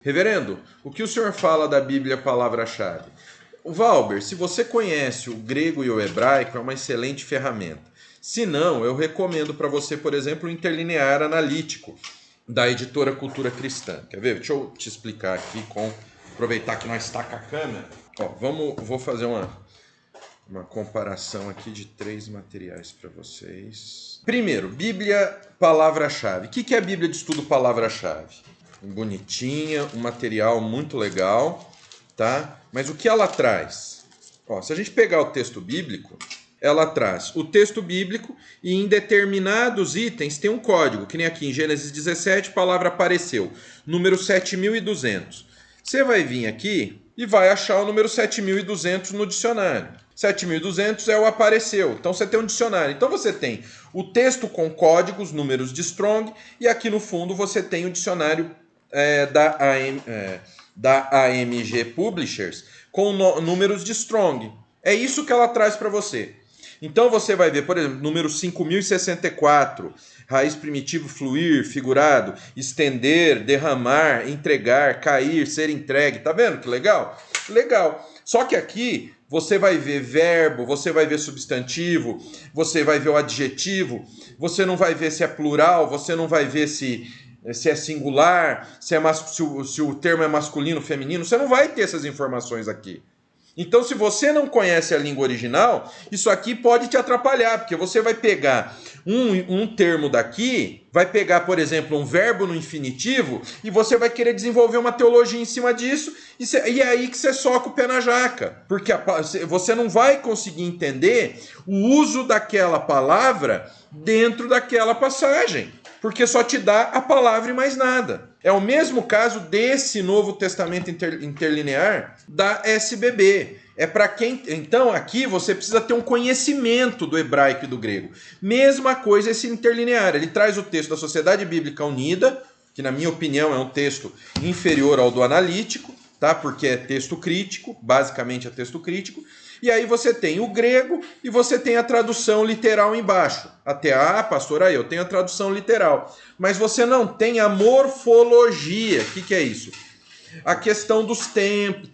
Reverendo, o que o senhor fala da Bíblia palavra-chave? Valber, se você conhece o grego e o hebraico, é uma excelente ferramenta. Se não, eu recomendo para você, por exemplo, o Interlinear Analítico, da editora Cultura Cristã. Quer ver? Deixa eu te explicar aqui, aproveitar que nós está com a câmera. Ó, vou fazer uma comparação aqui de 3 materiais para vocês. Primeiro, Bíblia palavra-chave. O que é a Bíblia de Estudo palavra-chave? Bonitinha, um material muito legal, tá? Mas o que ela traz? Ó, se a gente pegar o texto bíblico, ela traz o texto bíblico e em determinados itens tem um código, que nem aqui em Gênesis 17, palavra apareceu, número 7200. Você vai vir aqui e vai achar o número 7200 no dicionário. 7200 é o apareceu, então você tem um dicionário. Então você tem o texto com códigos, números de Strong, e aqui no fundo você tem o dicionário da AMG Publishers com números de Strong. É isso que ela traz para você. Então você vai ver, por exemplo, número 5064, raiz primitivo fluir, figurado, estender, derramar, entregar, cair, ser entregue. Tá vendo que legal? Legal. Só que aqui você vai ver verbo, você vai ver substantivo, você vai ver o adjetivo, você não vai ver se é plural, você não vai ver se é singular, se o termo é masculino, feminino, você não vai ter essas informações aqui. Então, se você não conhece a língua original, isso aqui pode te atrapalhar, porque você vai pegar um termo daqui, vai pegar, por exemplo, um verbo no infinitivo, e você vai querer desenvolver uma teologia em cima disso, e é aí que você soca o pé na jaca. Porque você não vai conseguir entender o uso daquela palavra dentro daquela passagem, porque só te dá a palavra e mais nada. É o mesmo caso desse Novo Testamento Interlinear da SBB. É para quem. Então, aqui você precisa ter um conhecimento do hebraico e do grego. Mesma coisa esse interlinear. Ele traz o texto da Sociedade Bíblica Unida, que na minha opinião é um texto inferior ao do analítico, tá? Porque é texto crítico, basicamente é texto crítico. E aí você tem o grego e você tem a tradução literal embaixo. Até, pastor, aí eu tenho a tradução literal. Mas você não tem a morfologia. O que é isso? A questão dos tempos,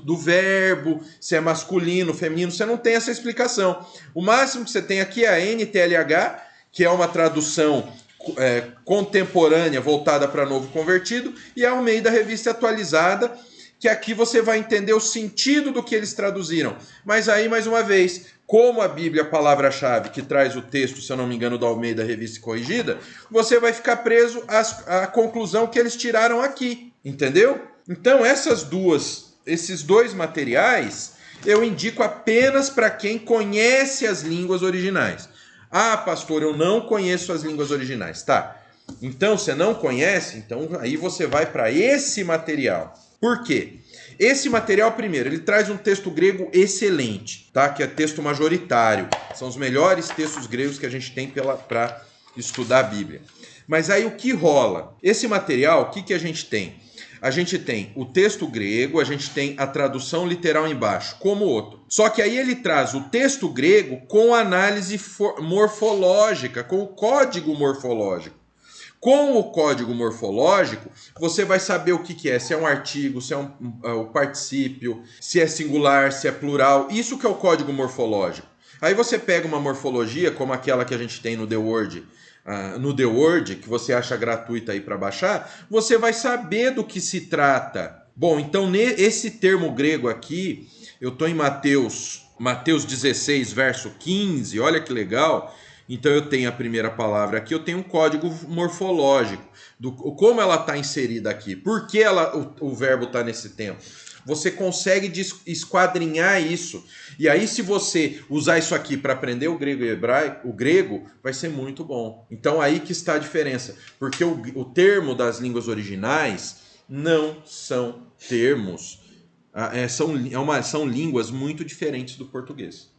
do verbo, se é masculino, feminino, você não tem essa explicação. O máximo que você tem aqui é a NTLH, que é uma tradução contemporânea voltada para novo convertido, e a Almeida Revista Atualizada, que aqui você vai entender o sentido do que eles traduziram. Mas aí, mais uma vez, como a Bíblia é a palavra-chave que traz o texto, se eu não me engano, da Almeida Revista Corrigida, você vai ficar preso à conclusão que eles tiraram aqui, entendeu? Então, esses dois materiais, eu indico apenas para quem conhece as línguas originais. Pastor, eu não conheço as línguas originais. Tá. Então, você não conhece? Então, aí você vai para esse material. Por quê? Esse material, primeiro, ele traz um texto grego excelente, tá? Que é texto majoritário. São os melhores textos gregos que a gente tem para estudar a Bíblia. Mas aí o que rola? Esse material, o que a gente tem? A gente tem o texto grego, a gente tem a tradução literal embaixo, como outro. Só que aí ele traz o texto grego com análise morfológica, com o código morfológico. Com o código morfológico, você vai saber o que é, se é um artigo, se é o particípio, se é singular, se é plural. Isso que é o código morfológico. Aí você pega uma morfologia, como aquela que a gente tem no The Word, que você acha gratuita aí para baixar, você vai saber do que se trata. Bom, então esse termo grego aqui, eu estou em Mateus 16, verso 15, olha que legal. Então eu tenho a primeira palavra aqui, eu tenho um código morfológico, como ela está inserida aqui, por que o verbo está nesse tempo. Você consegue esquadrinhar isso. E aí, se você usar isso aqui para aprender o grego e hebraico, o grego vai ser muito bom. Então aí que está a diferença, porque o termo das línguas originais não são termos, são línguas muito diferentes do português.